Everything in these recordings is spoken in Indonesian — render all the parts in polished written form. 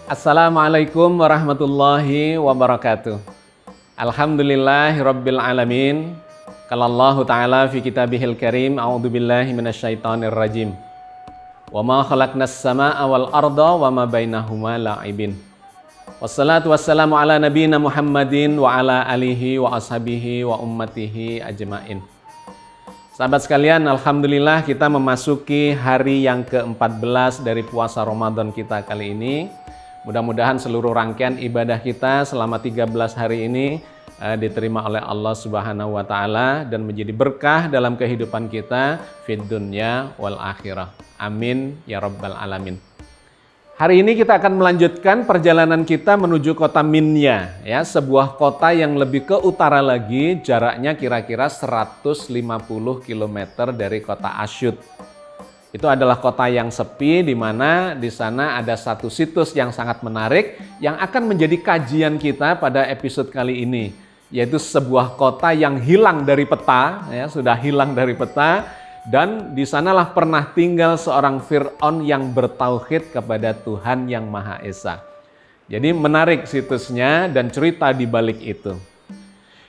Assalamualaikum warahmatullahi wabarakatuh. Alhamdulillahirabbil alamin. Qala Allahu ta'ala fi kitabihil karim, a'udzubillahi minasyaitonir rajim. Wa ma khalaqnas samaa'a wal arda wa ma bainahuma la'ibin. Wassalatu wassalamu ala nabiyyina Muhammadin wa ala alihi wa ashabihi wa ummatihi ajmain. Sahabat sekalian, alhamdulillah kita memasuki hari yang ke-14 dari puasa Ramadan kita kali ini. Mudah-mudahan seluruh rangkaian ibadah kita selama 13 hari ini diterima oleh Allah Subhanahu wa taala dan menjadi berkah dalam kehidupan kita fid dunya wal akhirah. Amin ya rabbal alamin. Hari ini kita akan melanjutkan perjalanan kita menuju kota Minya, ya, sebuah kota yang lebih ke utara lagi, jaraknya kira-kira 150 km dari kota Asyut. Itu adalah kota yang sepi, di mana di sana ada satu situs yang sangat menarik yang akan menjadi kajian kita pada episode kali ini, yaitu sebuah kota yang hilang dari peta, ya, sudah hilang dari peta, dan di sanalah pernah tinggal seorang Fir'aun yang bertauhid kepada Tuhan yang Maha Esa. Jadi menarik situsnya dan cerita di balik itu.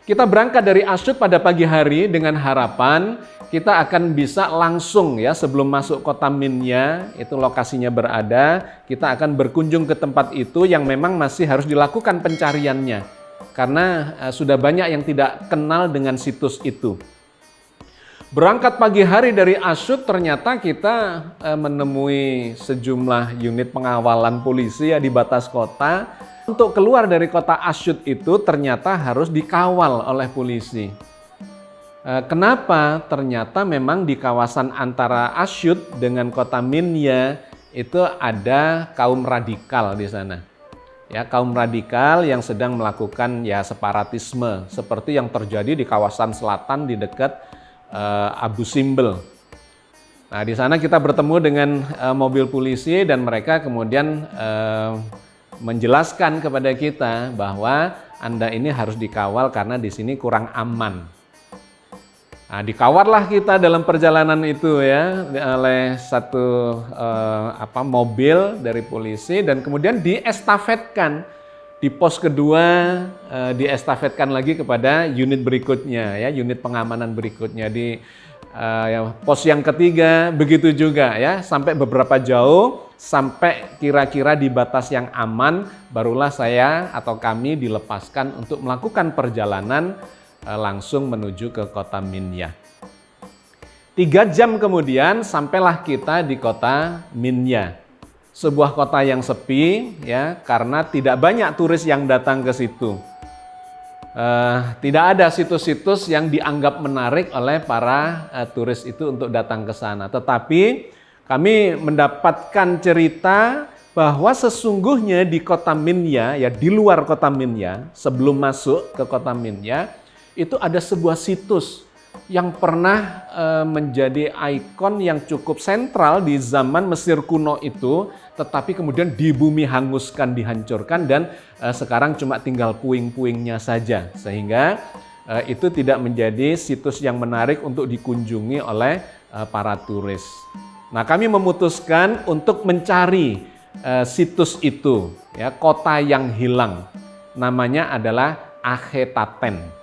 Kita berangkat dari Asyut pada pagi hari dengan harapan kita akan bisa langsung, ya, sebelum masuk kota Minya, itu lokasinya berada, kita akan berkunjung ke tempat itu yang memang masih harus dilakukan pencariannya. Karena sudah banyak yang tidak kenal dengan situs itu. Berangkat pagi hari dari Asyut, ternyata kita menemui sejumlah unit pengawalan polisi, ya, di batas kota. Untuk keluar dari kota Asyut itu ternyata harus dikawal oleh polisi. Kenapa? Ternyata memang di kawasan antara Asyut dengan kota Minya itu ada kaum radikal di sana. Ya, kaum radikal yang sedang melakukan, ya, separatisme seperti yang terjadi di kawasan selatan di dekat Abu Simbel. Nah, di sana kita bertemu dengan mobil polisi dan mereka kemudian menjelaskan kepada kita bahwa Anda ini harus dikawal karena di sini kurang aman. Nah, dikawallah kita dalam perjalanan itu, ya, oleh satu mobil dari polisi dan kemudian diestafetkan di pos kedua, diestafetkan lagi kepada unit berikutnya, ya, unit pengamanan berikutnya di pos yang ketiga begitu juga, ya, sampai beberapa jauh. Sampai kira-kira di batas yang aman, barulah saya atau kami dilepaskan untuk melakukan perjalanan langsung menuju ke kota Minya. 3 jam kemudian sampailah kita di kota Minya. Sebuah kota yang sepi, ya, karena tidak banyak turis yang datang ke situ. Tidak ada situs-situs yang dianggap menarik oleh para turis itu untuk datang ke sana. Tetapi kami mendapatkan cerita bahwa sesungguhnya di kota Minya, ya, di luar kota Minya, sebelum masuk ke kota Minya, itu ada sebuah situs yang pernah menjadi ikon yang cukup sentral di zaman Mesir kuno itu, tetapi kemudian di bumi hanguskan, dihancurkan, dan sekarang cuma tinggal puing-puingnya saja. Sehingga itu tidak menjadi situs yang menarik untuk dikunjungi oleh para turis. Nah, kami memutuskan untuk mencari situs itu, ya, kota yang hilang. Namanya adalah Akhetaten.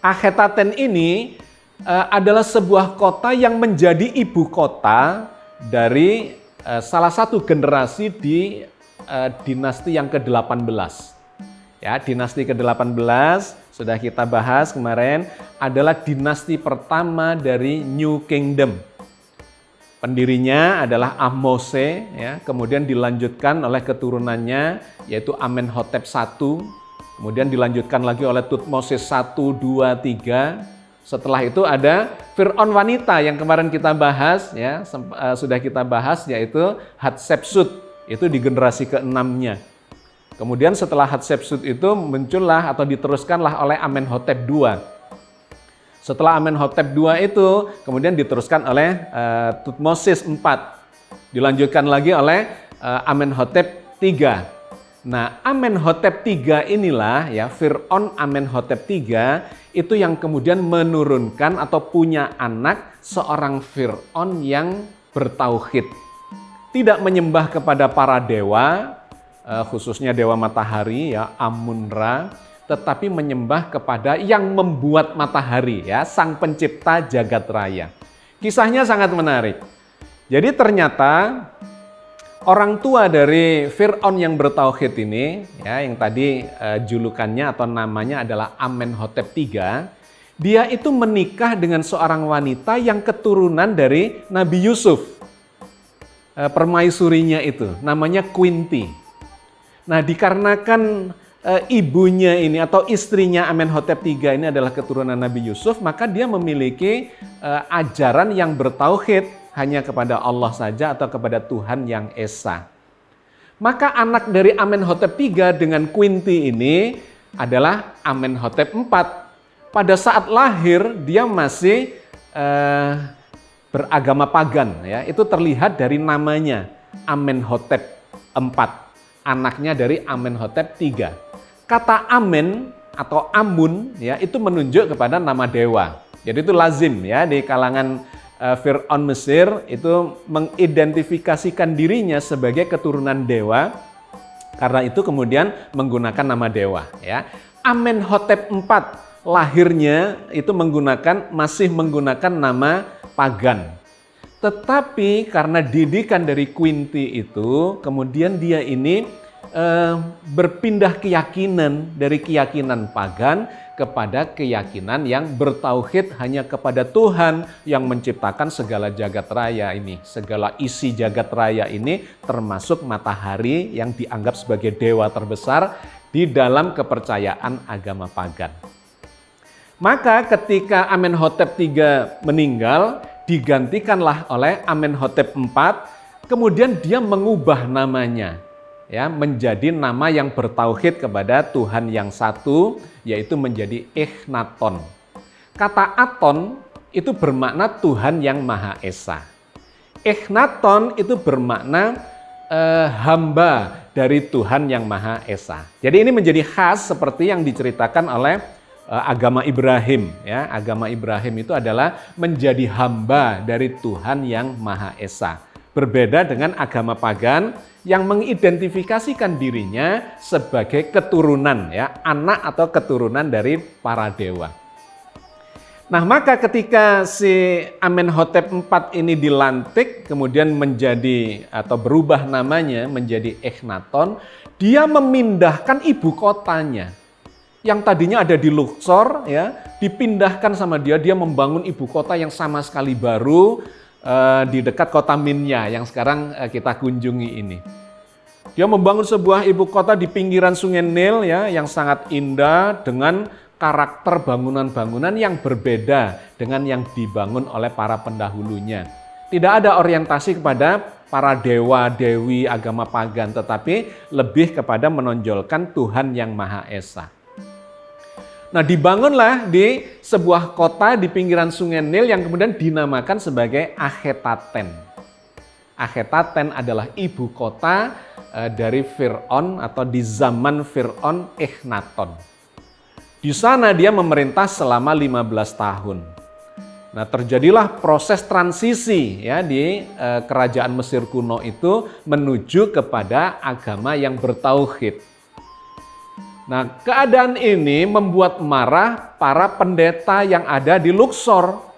Akhetaten ini adalah sebuah kota yang menjadi ibu kota dari salah satu generasi di dinasti yang ke-18. Ya, dinasti ke-18 sudah kita bahas kemarin, adalah dinasti pertama dari New Kingdom. Pendirinya adalah Ahmose, ya, kemudian dilanjutkan oleh keturunannya yaitu Amenhotep I, kemudian dilanjutkan lagi oleh Tutmosis I, II, III. Setelah itu ada Fir'aun wanita yang kemarin kita bahas, ya, sudah kita bahas, yaitu Hatshepsut, itu di generasi ke-6-nya. Kemudian setelah Hatshepsut itu muncullah atau diteruskanlah oleh Amenhotep II. Setelah Amenhotep II itu kemudian diteruskan oleh Tutmosis IV, dilanjutkan lagi oleh Amenhotep III. Nah, Amenhotep III inilah, ya, Fir'aun Amenhotep III itu yang kemudian menurunkan atau punya anak seorang Fir'aun yang bertauhid. Tidak menyembah kepada para dewa, khususnya dewa matahari ya, Amun-Ra, tetapi menyembah kepada yang membuat matahari ya, sang pencipta jagat raya. Kisahnya sangat menarik. Jadi ternyata orang tua dari Fir'aun yang bertauhid ini, ya, yang tadi julukannya atau namanya adalah Amenhotep III, dia itu menikah dengan seorang wanita yang keturunan dari Nabi Yusuf. Permaisurinya itu, namanya Quinty. Nah, dikarenakan ibunya ini atau istrinya Amenhotep III ini adalah keturunan Nabi Yusuf, maka dia memiliki ajaran yang bertauhid hanya kepada Allah saja atau kepada Tuhan yang Esa. Maka anak dari Amenhotep III dengan Quinty ini adalah Amenhotep IV. Pada saat lahir dia masih beragama pagan ya. Itu terlihat dari namanya Amenhotep IV, anaknya dari Amenhotep III. Kata Amen atau Amun ya itu menunjuk kepada nama dewa. Jadi itu lazim ya di kalangan Fir'aun Mesir itu mengidentifikasikan dirinya sebagai keturunan dewa. Karena itu kemudian menggunakan nama dewa ya. Amenhotep IV lahirnya itu masih menggunakan nama pagan. Tetapi karena didikan dari Quinty itu, kemudian dia ini berpindah keyakinan dari keyakinan pagan kepada keyakinan yang bertauhid hanya kepada Tuhan yang menciptakan segala jagat raya ini. Segala isi jagat raya ini termasuk matahari yang dianggap sebagai dewa terbesar di dalam kepercayaan agama pagan. Maka ketika Amenhotep III meninggal, digantikanlah oleh Amenhotep IV, kemudian dia mengubah namanya ya menjadi nama yang bertauhid kepada Tuhan yang satu, yaitu menjadi Echnaton. Kata Aton itu bermakna Tuhan yang Maha Esa. Echnaton itu bermakna hamba dari Tuhan yang Maha Esa. Jadi ini menjadi khas seperti yang diceritakan oleh agama Ibrahim ya. Agama Ibrahim itu adalah menjadi hamba dari Tuhan yang Maha Esa. Berbeda dengan agama pagan yang mengidentifikasikan dirinya sebagai keturunan ya, anak atau keturunan dari para dewa. Nah, maka ketika si Amenhotep IV ini dilantik kemudian menjadi atau berubah namanya menjadi Echnaton, dia memindahkan ibu kotanya. Yang tadinya ada di Luxor ya, dipindahkan sama dia membangun ibu kota yang sama sekali baru di dekat kota Minya yang sekarang kita kunjungi ini. Dia membangun sebuah ibu kota di pinggiran Sungai Nil ya yang sangat indah dengan karakter bangunan-bangunan yang berbeda dengan yang dibangun oleh para pendahulunya. Tidak ada orientasi kepada para dewa-dewi agama pagan, tetapi lebih kepada menonjolkan Tuhan yang Maha Esa. Nah, dibangunlah di sebuah kota di pinggiran Sungai Nil yang kemudian dinamakan sebagai Akhetaten. Akhetaten adalah ibu kota dari Fir'aun atau di zaman Fir'aun Echnaton. Di sana dia memerintah selama 15 tahun. Nah, terjadilah proses transisi ya di kerajaan Mesir kuno itu menuju kepada agama yang bertauhid. Nah, keadaan ini membuat marah para pendeta yang ada di Luxor.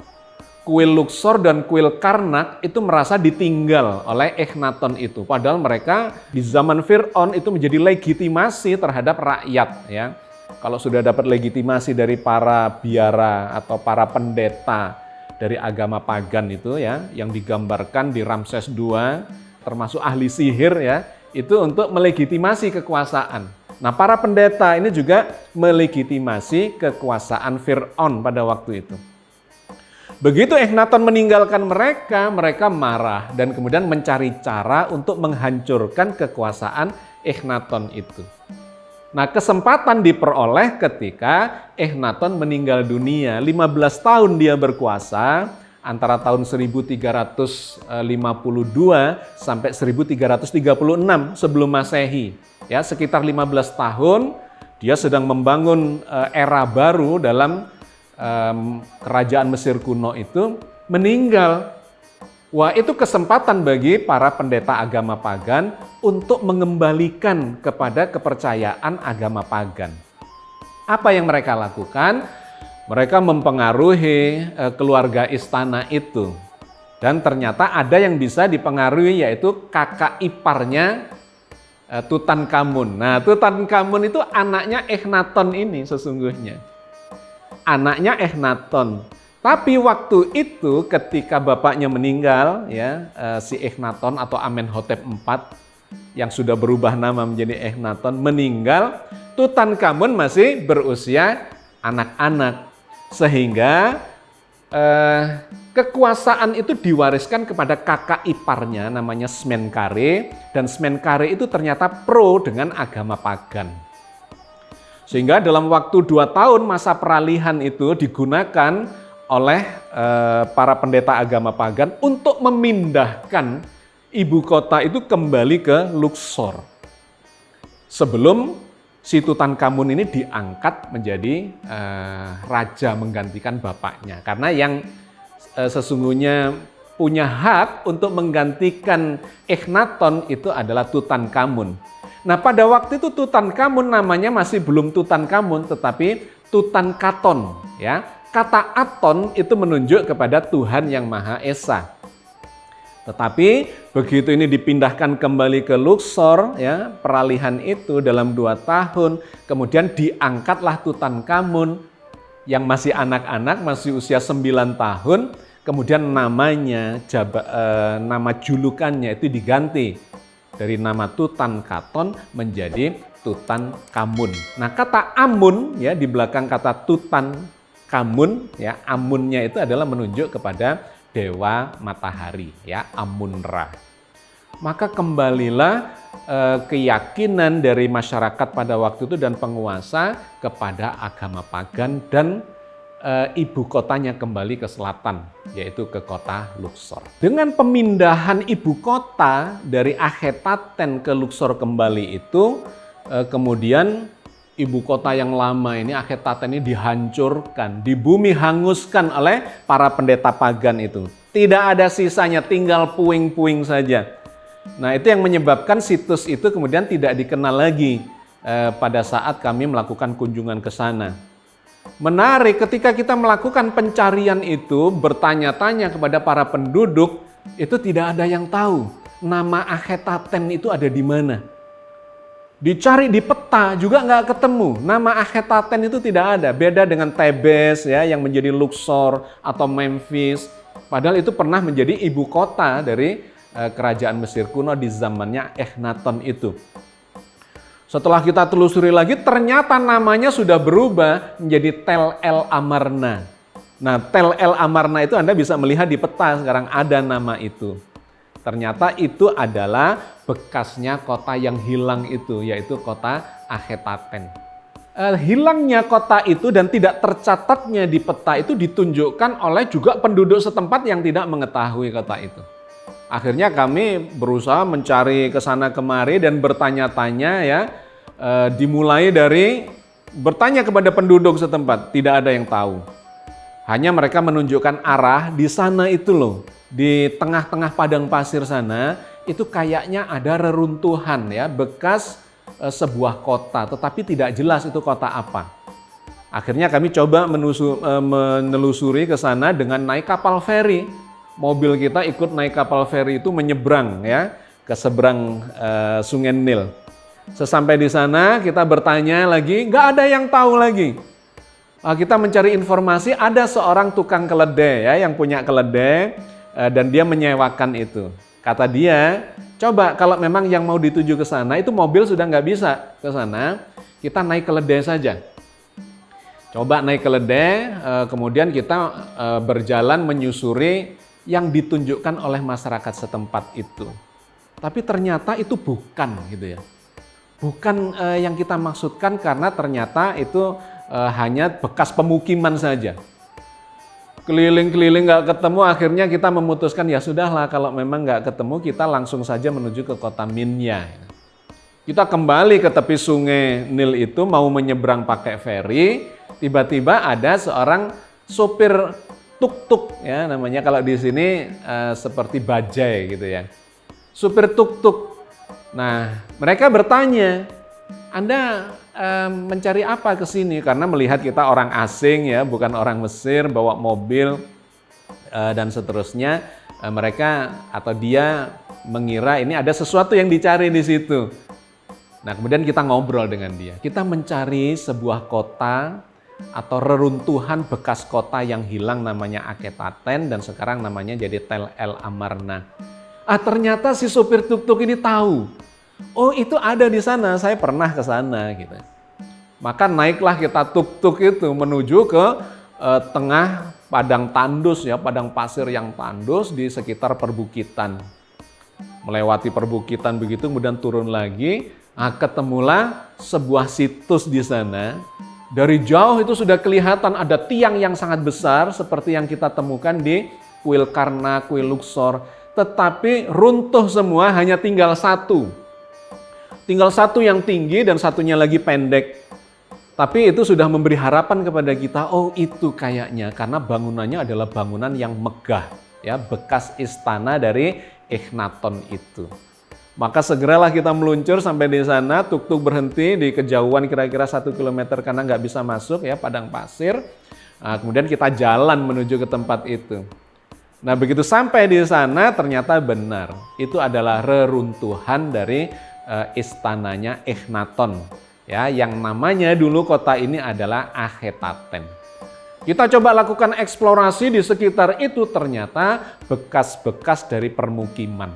Kuil Luxor dan kuil Karnak itu merasa ditinggal oleh Echnaton itu. Padahal mereka di zaman Fir'aun itu menjadi legitimasi terhadap rakyat ya. Kalau sudah dapat legitimasi dari para biara atau para pendeta dari agama pagan itu ya, yang digambarkan di Ramses II, termasuk ahli sihir ya, itu untuk melegitimasi kekuasaan. Nah, para pendeta ini juga melegitimasi kekuasaan Fir'aun pada waktu itu. Begitu Echnaton meninggalkan mereka, mereka marah dan kemudian mencari cara untuk menghancurkan kekuasaan Echnaton itu. Nah, kesempatan diperoleh ketika Echnaton meninggal dunia. 15 tahun dia berkuasa, antara tahun 1352 sampai 1336 sebelum Masehi. Ya, sekitar 15 tahun dia sedang membangun era baru dalam kerajaan Mesir kuno itu, meninggal. Wah, itu kesempatan bagi para pendeta agama pagan untuk mengembalikan kepada kepercayaan agama pagan. Apa yang mereka lakukan? Mereka mempengaruhi keluarga istana itu. Dan ternyata ada yang bisa dipengaruhi, yaitu kakak iparnya Tutankhamun. Nah, Tutankhamun itu anaknya Echnaton ini sesungguhnya. Anaknya Echnaton. Tapi waktu itu ketika bapaknya meninggal, ya, si Echnaton atau Amenhotep IV yang sudah berubah nama menjadi Echnaton meninggal, Tutankhamun masih berusia anak-anak. Sehingga kekuasaan itu diwariskan kepada kakak iparnya namanya Smenkhare, dan Smenkhare itu ternyata pro dengan agama pagan. Sehingga dalam waktu 2 tahun masa peralihan itu digunakan oleh para pendeta agama pagan untuk memindahkan ibu kota itu kembali ke Luxor. Sebelum si Tutankhamun ini diangkat menjadi raja menggantikan bapaknya. Karena yang sesungguhnya punya hak untuk menggantikan Echnaton itu adalah Tutankhamun. Nah, pada waktu itu Tutankhamun namanya masih belum Tutankhamun tetapi Tutankaton, ya. Kata Aton itu menunjuk kepada Tuhan yang Maha Esa. Tetapi begitu ini dipindahkan kembali ke Luxor, ya, peralihan itu dalam 2 tahun, kemudian diangkatlah Tutankhamun yang masih anak-anak, masih usia 9 tahun, kemudian namanya, nama julukannya itu diganti dari nama Tutankaton menjadi Tutankhamun. Nah, kata Amun, ya, di belakang kata Tutankhamun, ya, Amunnya itu adalah menunjuk kepada dewa matahari, ya, Amun-Ra. Maka kembalilah keyakinan dari masyarakat pada waktu itu dan penguasa kepada agama pagan, dan ibu kotanya kembali ke selatan, yaitu ke kota Luxor. Dengan pemindahan ibu kota dari Akhetaten ke Luxor kembali itu, kemudian ibu kota yang lama ini, Akhetaten ini dihancurkan, di bumi hanguskan oleh para pendeta pagan itu. Tidak ada sisanya, tinggal puing-puing saja. Nah, itu yang menyebabkan situs itu kemudian tidak dikenal lagi pada saat kami melakukan kunjungan ke sana. Menarik, ketika kita melakukan pencarian itu, bertanya-tanya kepada para penduduk, itu tidak ada yang tahu nama Akhetaten itu ada di mana. Dicari di peta juga nggak ketemu. Nama Akhetaten itu tidak ada. Beda dengan Thebes, ya, yang menjadi Luxor atau Memphis. Padahal itu pernah menjadi ibu kota dari kerajaan Mesir kuno di zamannya Echnaton itu. Setelah kita telusuri lagi, ternyata namanya sudah berubah menjadi Tel El Amarna. Nah, Tel El Amarna itu Anda bisa melihat di peta sekarang ada nama itu. Ternyata itu adalah bekasnya kota yang hilang itu, yaitu kota Akhetaten. Hilangnya kota itu dan tidak tercatatnya di peta itu ditunjukkan oleh juga penduduk setempat yang tidak mengetahui kota itu. Akhirnya kami berusaha mencari ke sana kemari dan bertanya-tanya, ya, dimulai dari bertanya kepada penduduk setempat, tidak ada yang tahu. Hanya mereka menunjukkan arah di sana itu loh. Di tengah-tengah padang pasir sana, itu kayaknya ada reruntuhan, ya, bekas sebuah kota, tetapi tidak jelas itu kota apa. Akhirnya kami coba menelusuri ke sana dengan naik kapal feri. Mobil kita ikut naik kapal feri itu menyeberang, ya, ke seberang Sungai Nil. Sesampai di sana kita bertanya lagi, nggak ada yang tahu lagi. Kita mencari informasi, ada seorang tukang keledai, ya, yang punya keledai. Dan dia menyewakan itu. Kata dia, coba kalau memang yang mau dituju ke sana itu mobil sudah nggak bisa ke sana, kita naik keledai saja. Coba naik keledai, kemudian kita berjalan menyusuri yang ditunjukkan oleh masyarakat setempat itu. Tapi ternyata itu bukan, gitu ya. Bukan yang kita maksudkan, karena ternyata itu hanya bekas pemukiman saja. Keliling-keliling nggak ketemu, akhirnya kita memutuskan, ya sudahlah, kalau memang nggak ketemu kita langsung saja menuju ke kota Minya. Kita kembali ke tepi sungai Nil itu mau menyeberang pakai feri, tiba-tiba ada seorang sopir tuk-tuk ya namanya kalau di sini seperti bajai gitu ya. Supir tuk-tuk. Nah, mereka bertanya, "Anda mencari apa ke sini?" Karena melihat kita orang asing ya, bukan orang Mesir, bawa mobil dan seterusnya. Mereka atau dia mengira ini ada sesuatu yang dicari di situ. Nah, kemudian kita ngobrol dengan dia. Kita mencari sebuah kota atau reruntuhan bekas kota yang hilang namanya Akhetaten dan sekarang namanya jadi Tel El Amarna. Ternyata si supir tuk-tuk ini tahu. Oh, itu ada di sana, saya pernah ke sana gitu. Maka naiklah kita tuk-tuk itu menuju ke tengah padang tandus ya, padang pasir yang tandus di sekitar perbukitan. Melewati perbukitan begitu kemudian turun lagi, ketemulah sebuah situs di sana. Dari jauh itu sudah kelihatan ada tiang yang sangat besar seperti yang kita temukan di kuil Karna, kuil Luxor. Tetapi runtuh semua, hanya tinggal satu. Tinggal satu yang tinggi dan satunya lagi pendek. Tapi itu sudah memberi harapan kepada kita, oh itu kayaknya karena bangunannya adalah bangunan yang megah, ya bekas istana dari Echnaton itu. Maka segeralah kita meluncur sampai di sana, tuk-tuk berhenti di kejauhan kira-kira 1 kilometer karena nggak bisa masuk ya padang pasir. Nah, kemudian kita jalan menuju ke tempat itu. Nah begitu sampai di sana ternyata benar, itu adalah reruntuhan dari istananya Echnaton ya, yang namanya dulu kota ini adalah Akhetaten. Kita coba lakukan eksplorasi di sekitar itu, ternyata bekas-bekas dari permukiman.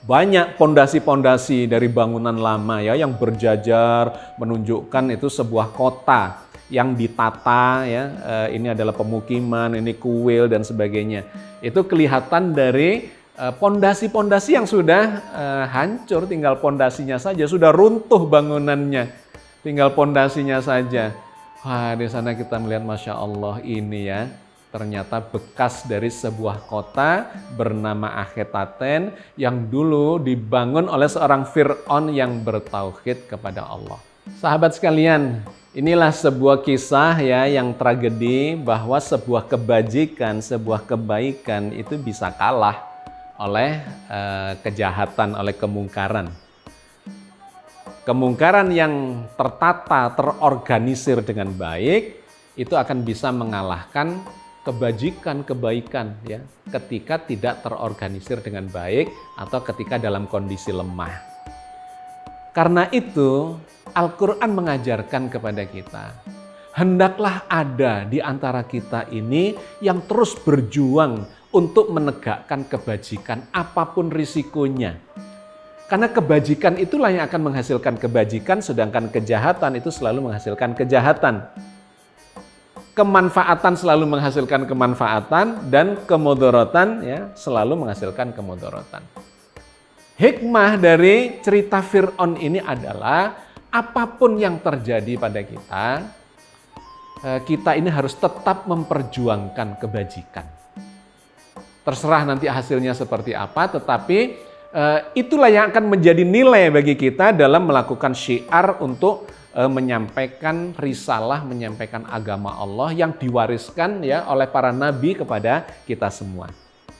Banyak pondasi-pondasi dari bangunan lama ya yang berjajar menunjukkan itu sebuah kota yang ditata ya, ini adalah pemukiman, ini kuil dan sebagainya. Itu kelihatan dari pondasi-pondasi yang sudah hancur, tinggal pondasinya saja, sudah runtuh bangunannya, tinggal pondasinya saja. Wah, di sana kita melihat Masya Allah ini ya, ternyata bekas dari sebuah kota bernama Akhetaten yang dulu dibangun oleh seorang Fir'aun yang bertauhid kepada Allah. Sahabat sekalian, inilah sebuah kisah ya yang tragedi bahwa sebuah kebajikan, sebuah kebaikan itu bisa kalah oleh kejahatan, oleh kemungkaran. Kemungkaran yang tertata, terorganisir dengan baik, itu akan bisa mengalahkan kebajikan, kebaikan ya, ketika tidak terorganisir dengan baik atau ketika dalam kondisi lemah. Karena itu, Al-Quran mengajarkan kepada kita, hendaklah ada di antara kita ini yang terus berjuang untuk menegakkan kebajikan apapun risikonya. Karena kebajikan itulah yang akan menghasilkan kebajikan, sedangkan kejahatan itu selalu menghasilkan kejahatan. Kemanfaatan selalu menghasilkan kemanfaatan dan kemudorotan ya selalu menghasilkan kemudorotan. Hikmah dari cerita Fir'aun ini adalah apapun yang terjadi pada kita ini harus tetap memperjuangkan kebajikan. Terserah nanti hasilnya seperti apa, tetapi itulah yang akan menjadi nilai bagi kita dalam melakukan syiar untuk menyampaikan risalah, menyampaikan agama Allah yang diwariskan ya oleh para nabi kepada kita semua.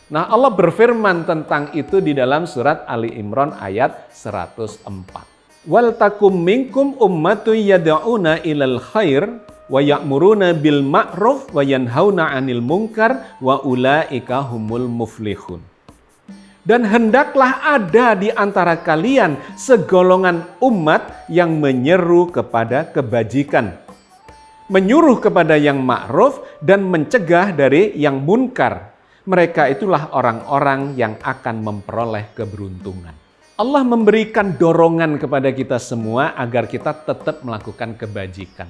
Nah, Allah berfirman tentang itu di dalam surat Ali Imran ayat 104. Wal takum minkum ummatun yad'una ilal khair wa ya'muruna bil ma'ruf wa yanhauna 'anil munkar wa ulaika humul muflihun. Dan hendaklah ada di antara kalian segolongan umat yang menyeru kepada kebajikan, menyuruh kepada yang ma'ruf dan mencegah dari yang munkar. Mereka itulah orang-orang yang akan memperoleh keberuntungan. Allah memberikan dorongan kepada kita semua agar kita tetap melakukan kebajikan.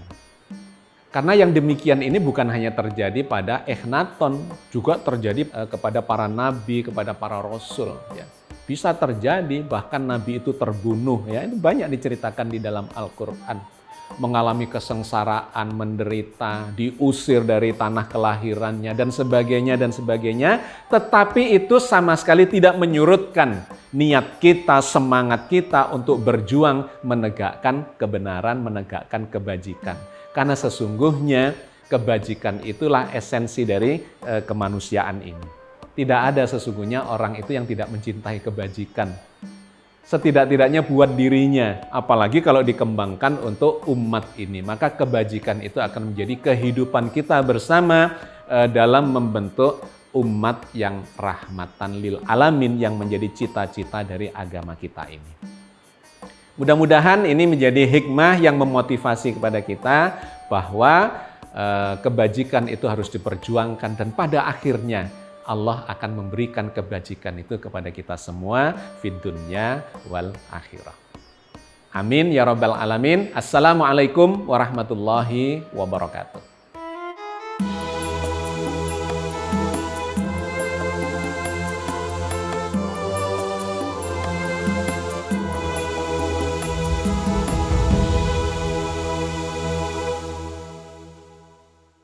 Karena yang demikian ini bukan hanya terjadi pada Echnaton, juga terjadi kepada para nabi, kepada para rasul. Ya. Bisa terjadi bahkan nabi itu terbunuh. Ya. Itu banyak diceritakan di dalam Al-Quran. Mengalami kesengsaraan, menderita, diusir dari tanah kelahirannya, dan sebagainya, dan sebagainya. Tetapi itu sama sekali tidak menyurutkan niat kita, semangat kita untuk berjuang menegakkan kebenaran, menegakkan kebajikan. Karena sesungguhnya kebajikan itulah esensi dari kemanusiaan ini. Tidak ada sesungguhnya orang itu yang tidak mencintai kebajikan. Setidak-tidaknya buat dirinya, apalagi kalau dikembangkan untuk umat ini. Maka kebajikan itu akan menjadi kehidupan kita bersama dalam membentuk umat yang rahmatan lil alamin, yang menjadi cita-cita dari agama kita ini. Mudah-mudahan ini menjadi hikmah yang memotivasi kepada kita bahwa kebajikan itu harus diperjuangkan, dan pada akhirnya Allah akan memberikan kebajikan itu kepada kita semua fid dunya wal akhirah. Amin ya rabbal alamin. Assalamualaikum warahmatullahi wabarakatuh.